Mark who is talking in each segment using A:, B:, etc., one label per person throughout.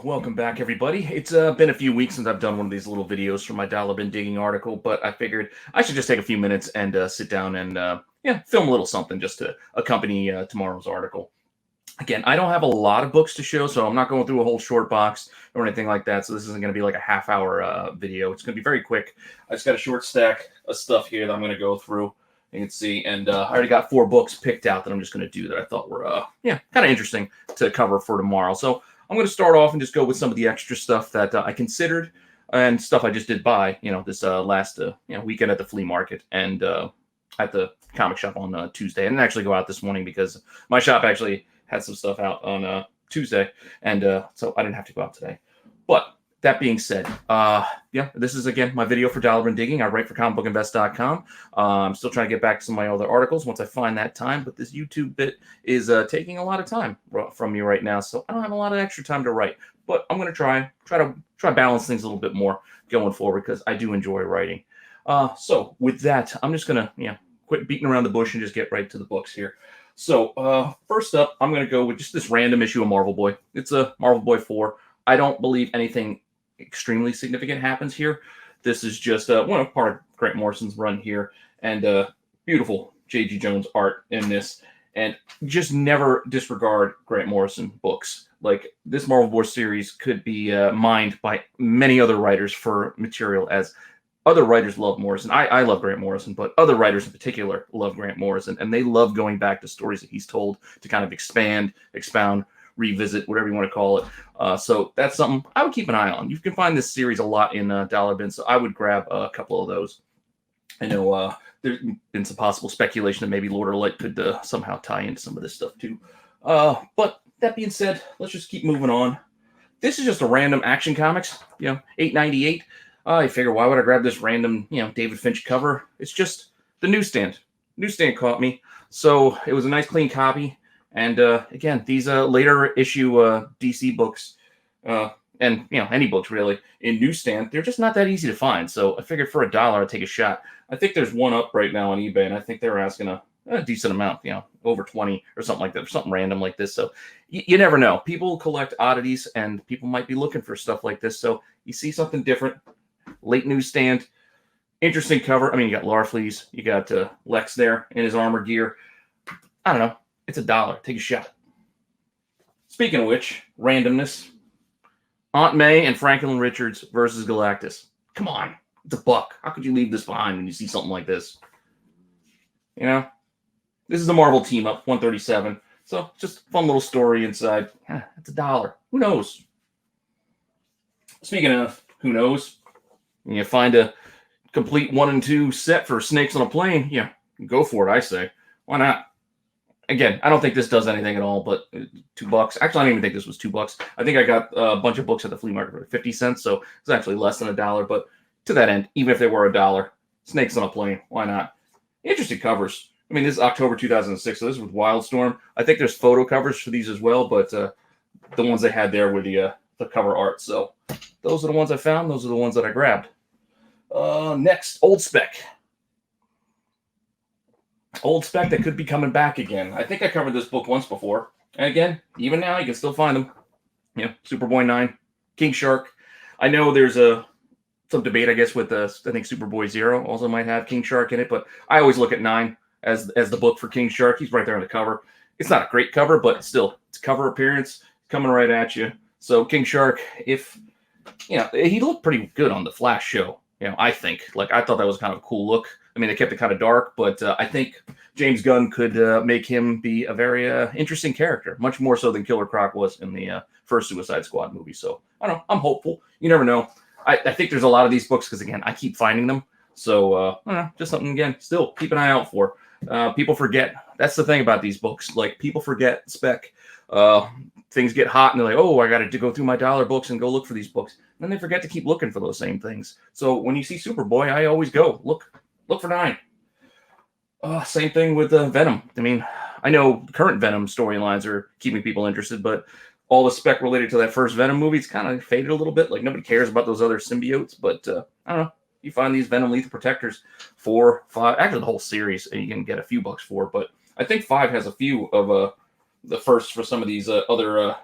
A: Welcome back, everybody. It's been a few weeks since I've done one of these little videos for my dollar bin digging article, but I figured I should just take a few minutes and sit down and film a little something just to accompany tomorrow's article. Again, I don't have a lot of books to show, so I'm not going through a whole short box or anything like that. So this isn't going to be like a half-hour video. It's going to be very quick. I just got a short stack of stuff here that I'm going to go through. You can see, and I already got 4 books picked out that I'm just going to do that I thought were kind of interesting to cover for tomorrow. So I'm going to start off and just go with some of the extra stuff that I considered and stuff I just did buy, this last weekend at the flea market and at the comic shop on Tuesday. I didn't actually go out this morning because my shop actually had some stuff out on Tuesday, and so I didn't have to go out today. But that being said, this is, again, my video for Dollar Bin Digging. I write for comicbookinvest.com. I'm still trying to get back to some of my other articles once I find that time, but this YouTube bit is taking a lot of time from me right now, so I don't have a lot of extra time to write. But I'm going to try balance things a little bit more going forward because I do enjoy writing. So with that, I'm just going to quit beating around the bush and just get right to the books here. So first up, I'm going to go with just this random issue of Marvel Boy. It's a Marvel Boy 4. I don't believe anything extremely significant happens here. This is just part of Grant Morrison's run here, and beautiful J.G. Jones art in this. And just never disregard Grant Morrison books. Like, this Marvel Boy series could be mined by many other writers for material, as other writers love Morrison. I love Grant Morrison, but other writers in particular love Grant Morrison, and they love going back to stories that he's told to kind of expand, expound, revisit, whatever you want to call it. So that's something I would keep an eye on. You can find this series a lot in Dollar Bin, so I would grab a couple of those. I know there's been some possible speculation that maybe Lord of Light could somehow tie into some of this stuff too. But that being said, let's just keep moving on. This is just a random Action Comics, $8.98. I figure, why would I grab this random, David Finch cover? It's just the newsstand. Newsstand caught me, so it was a nice clean copy. And again, these later issue DC books, and any books really in newsstand, they're just not that easy to find. So I figured for $1, I'd take a shot. I think there's one up right now on eBay, and I think they were asking a decent amount, over 20 or something like that, or something random like this. So you never know. People collect oddities, and people might be looking for stuff like this. So you see something different, late newsstand, interesting cover. I mean, you got Larfleeze, you got Lex there in his armor gear. I don't know. It's $1. Take a shot. Speaking of which, randomness. Aunt May and Franklin Richards versus Galactus. Come on. It's $1. How could you leave this behind when you see something like this? This is a Marvel team-up, 137. So, just a fun little story inside. It's $1. Who knows? Speaking of who knows, when you find a complete 1 and 2 set for Snakes on a Plane, go for it, I say. Why not? Again, I don't think this does anything at all, but $2. Actually, I don't even think this was $2. I think I got a bunch of books at the flea market for 50 cents, so it's actually less than $1. But to that end, even if they were $1, Snakes on a Plane, why not? Interesting covers. I mean, this is October 2006, so this is with Wildstorm. I think there's photo covers for these as well, but the ones they had there were the cover art. So those are the ones I found. Those are the ones that I grabbed. Next, Old Spec. Old Spec that could be coming back again. I think I covered this book once before. And again, even now, you can still find them. Superboy 9, King Shark. I know there's some debate, I guess, with I think Superboy 0 also might have King Shark in it, but I always look at 9 as the book for King Shark. He's right there on the cover. It's not a great cover, but still, it's cover appearance coming right at you. So King Shark, if he looked pretty good on the Flash show. I think. I thought that was kind of a cool look. I mean, they kept it kind of dark, but I think James Gunn could make him be a very interesting character, much more so than Killer Croc was in the first Suicide Squad movie. So, I don't know. I'm hopeful. You never know. I think there's a lot of these books because, again, I keep finding them. So, I don't know. Just something, again, still keep an eye out for. People forget. That's the thing about these books. People forget spec. Things get hot, and they're like, oh, I got to go through my dollar books and go look for these books. And then they forget to keep looking for those same things. So, when you see Superboy, I always go, look for 9. Same thing with Venom. I mean, I know current Venom storylines are keeping people interested, but all the spec related to that first Venom movie, it's kind of faded a little bit. Nobody cares about those other symbiotes, but I don't know. You find these Venom Lethal Protectors 4, 5, actually the whole series, and you can get a few bucks for. But I think 5 has a few of the firsts for some of these other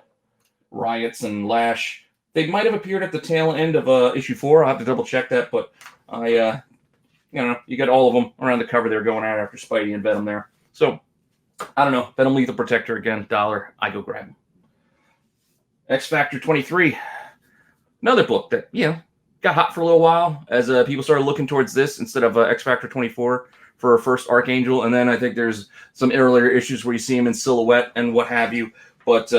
A: Riots and Lash They might have appeared at the tail end of issue 4. I'll have to double check that, but you got all of them around the cover there going out after Spidey and Venom there. So, I don't know. Venom Lethal Protector again, $1. I go grab them. X Factor 23. Another book that, got hot for a little while as people started looking towards this instead of X Factor 24 for first Archangel. And then I think there's some earlier issues where you see him in silhouette and what have you. But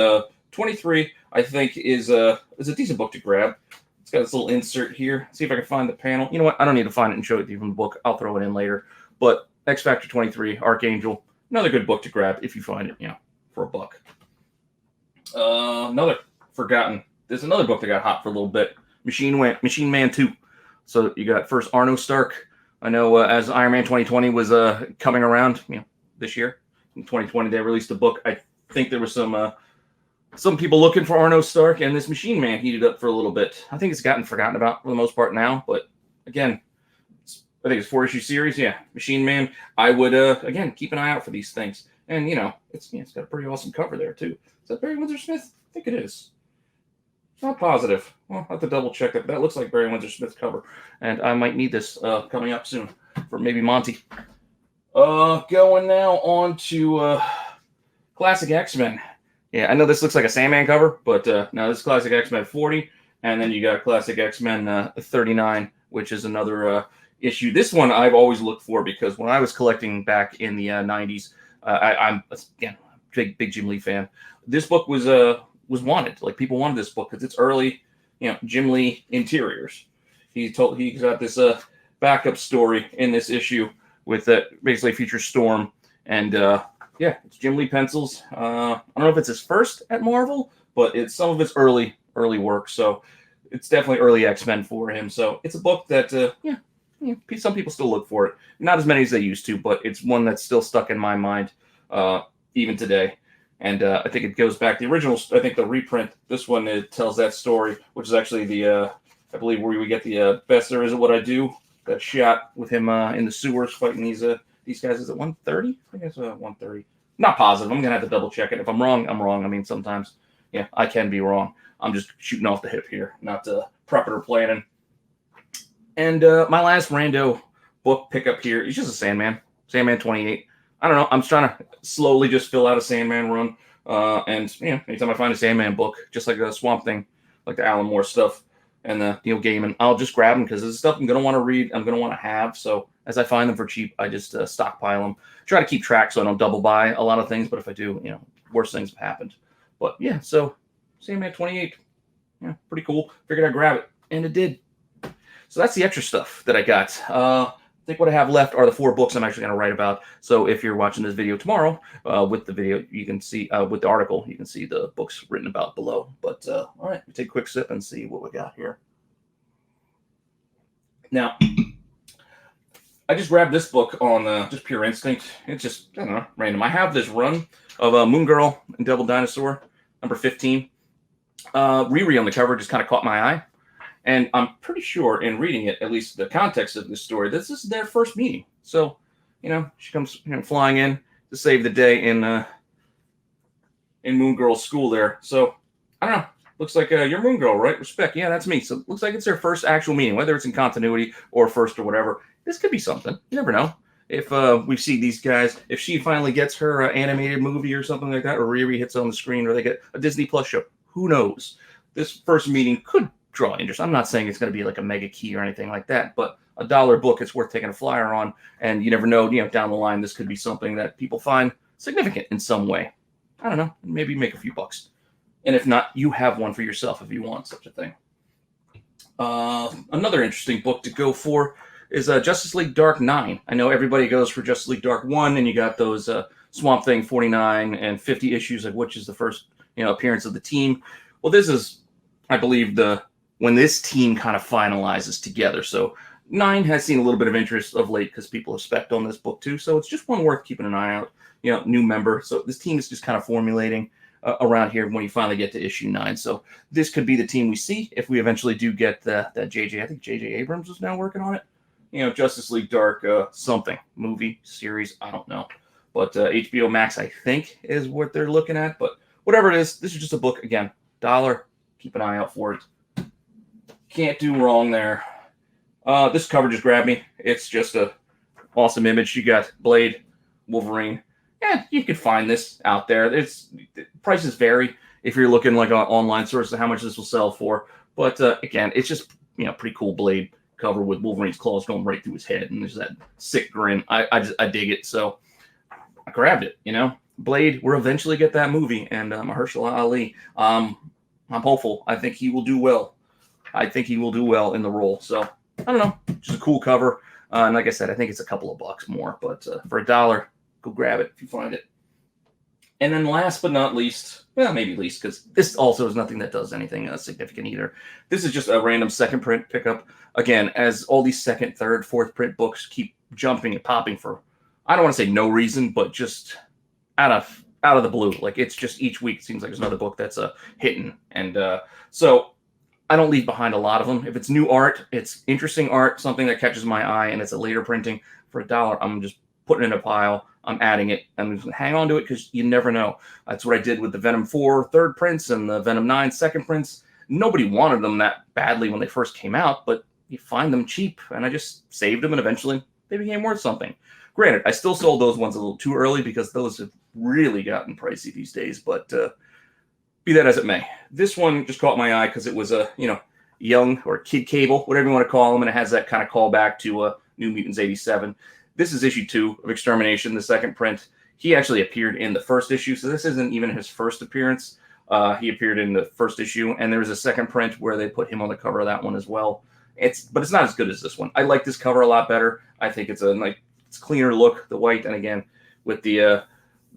A: 23, I think, is a decent book to grab. It's got this little insert here. See if I can find the panel. You know what? I don't need to find it and show it to you from the book. I'll throw it in later. But X Factor 23, Archangel, another good book to grab if you find it, for $1. Another forgotten. There's another book that got hot for a little bit. Machine Man 2. So you got first Arno Stark. I know as Iron Man 2020 was coming around, this year. In 2020, they released a book. I think there was some people looking for Arno Stark, and this Machine Man heated up for a little bit. I think it's gotten forgotten about for the most part now, but again, I think it's a 4-issue series. Yeah, Machine Man. I would again keep an eye out for these things, and it's got a pretty awesome cover there too. Is that Barry Windsor Smith? I think it is. Not positive. Well, I'll have to double check that. That looks like Barry Windsor Smith's cover, and I might need this coming up soon for maybe Monty. Going now on to Classic X-Men. Yeah, I know this looks like a Sandman cover, but no, this is Classic X-Men 40, and then you got Classic X-Men 39, which is another issue. This one I've always looked for because when I was collecting back in the 90s, I'm again big Jim Lee fan. This book was wanted. Like, people wanted this book because it's early, Jim Lee interiors. He got this backup story in this issue with basically features Storm, and it's Jim Lee pencils. I don't know if it's his first at Marvel, but it's some of his early work. So it's definitely early X-Men for him. So it's a book that some people still look for it. Not as many as they used to, but it's one that's still stuck in my mind even today. And I think it goes back the original. I think the reprint. This one, it tells that story, which is actually the I believe where we get the Best There Isn't What I Do. That shot with him in the sewers fighting these guys. Is it 130? I think it's 130. Not positive. I'm gonna have to double check it. If I'm wrong, I'm wrong. I mean, sometimes, I can be wrong. I'm just shooting off the hip here, not prepping or planning. And my last rando book pickup here is just a Sandman 28. I don't know. I'm trying to slowly just fill out a Sandman run. And anytime I find a Sandman book, just like a Swamp Thing, like the Alan Moore stuff and the Neil Gaiman, I'll just grab them because this is stuff I'm going to want to read. I'm going to want to have. So as I find them for cheap, I just stockpile them. Try to keep track so I don't double buy a lot of things. But if I do, worse things have happened. But yeah, so Sandman 28. Yeah, pretty cool. Figured I'd grab it. And it did. So that's the extra stuff that I got. I think what I have left are the 4 books I'm actually going to write about. So if you're watching this video tomorrow, with the video, you can see, with the article, you can see the books written about below. But all right, take a quick sip and see what we got here. Now, I just grabbed this book on just pure instinct. It's just, I don't know, random. I have this run of Moon Girl and Devil Dinosaur, number 15. Riri on the cover just kind of caught my eye. And I'm pretty sure in reading it, at least the context of this story, this is their first meeting. So, she comes flying in to save the day in Moon Girl's school there. So, I don't know. Looks like you're Moon Girl, right? Respect. Yeah, that's me. So, it looks like it's their first actual meeting, whether it's in continuity or first or whatever. This could be something. You never know. If we see these guys, if she finally gets her animated movie or something like that, or Riri hits on the screen, or they get a Disney Plus show, who knows? This first meeting could draw interest. I'm not saying it's going to be like a mega key or anything like that, but $1 book, it's worth taking a flyer on. And you never know, down the line, this could be something that people find significant in some way. I don't know, maybe make a few bucks. And if not, you have one for yourself if you want such a thing. Another interesting book to go for is Justice League Dark 9. I know everybody goes for Justice League Dark 1, and you got those Swamp Thing 49 and 50 issues, of which is the first appearance of the team. Well, this is, I believe, when this team kind of finalizes together. So 9 has seen a little bit of interest of late because people have spec'd on this book too. So it's just one worth keeping an eye out. New member. So this team is just kind of formulating around here when you finally get to issue 9. So this could be the team we see if we eventually do get that JJ. I think JJ Abrams is now working on it. Justice League Dark something movie series. I don't know, but HBO Max I think is what they're looking at. But whatever it is, this is just a book again. $1. Keep an eye out for it. Can't do wrong there. This cover just grabbed me. It's just a awesome image. You got Blade, Wolverine. Yeah, you could find this out there. Prices vary if you're looking like an online source of how much this will sell for. But again, it's just pretty cool Blade cover with Wolverine's claws going right through his head, and there's that sick grin. I dig it, so I grabbed it. Blade, we'll eventually get that movie, and Mahershala Ali. I'm hopeful. I think he will do well. I think he will do well in the role. So I don't know, just a cool cover. And like I said, I think it's a couple of bucks more, but for $1, go grab it if you find it. And then last but not least, well, maybe least, because this also is nothing that does anything significant either. This is just a random second print pickup. Again, as all these second, third, fourth print books keep jumping and popping for, I don't want to say no reason, but just out of the blue. Like, it's just each week it seems like there's another book that's hitting. And so I don't leave behind a lot of them. If it's new art, it's interesting art, something that catches my eye, and it's a later printing, for $1, I'm just putting it in a pile. I'm adding it. I'm just going to hang on to it because you never know. That's what I did with the Venom 4 third prints and the Venom 9 second prints. Nobody wanted them that badly when they first came out, but you find them cheap, and I just saved them, and eventually they became worth something. Granted, I still sold those ones a little too early because those have really gotten pricey these days, but be that as it may. This one just caught my eye because it was a, young or kid cable, whatever you want to call them, and it has that kind of callback to New Mutants 87. This is issue 2 of Extermination, the second print. He actually appeared in the first issue, so this isn't even his first appearance. He appeared in the first issue, and there was a second print where they put him on the cover of that one as well. But it's not as good as this one. I like this cover a lot better. I think it's it's cleaner look, the white, and again with the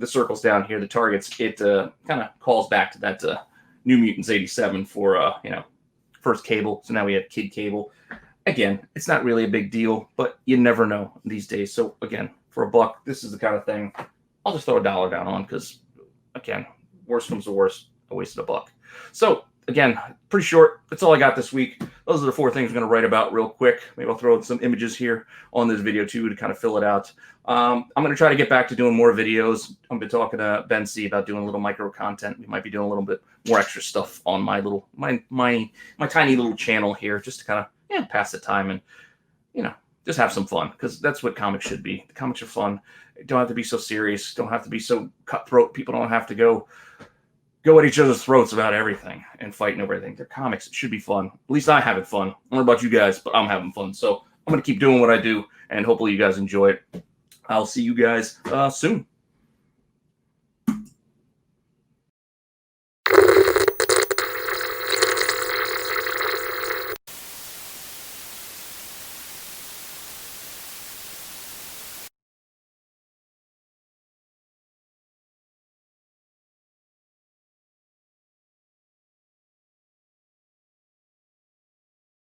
A: circles down here, the targets, it kind of calls back to that New Mutants 87 for first Cable. So now we have Kid Cable. Again, it's not really a big deal, but you never know these days. So again, for $1, this is the kind of thing I'll just throw $1 down on because, again, worst comes to worst, I wasted $1. So again, pretty short. That's all I got this week. Those are the 4 things I'm going to write about real quick. Maybe I'll throw in some images here on this video too to kind of fill it out. I'm going to try to get back to doing more videos. I've been talking to Ben C about doing a little micro content. We might be doing a little bit more extra stuff on my tiny little channel here, just to kind of pass the time and just have some fun, because that's what comics should be. The comics are fun. Don't have to be so serious. Don't have to be so cutthroat. People don't have to go at each other's throats about everything and fighting over everything. They're comics. It should be fun. At least I have it fun. I don't know about you guys, but I'm having fun. So I'm going to keep doing what I do, and hopefully you guys enjoy it. I'll see you guys soon.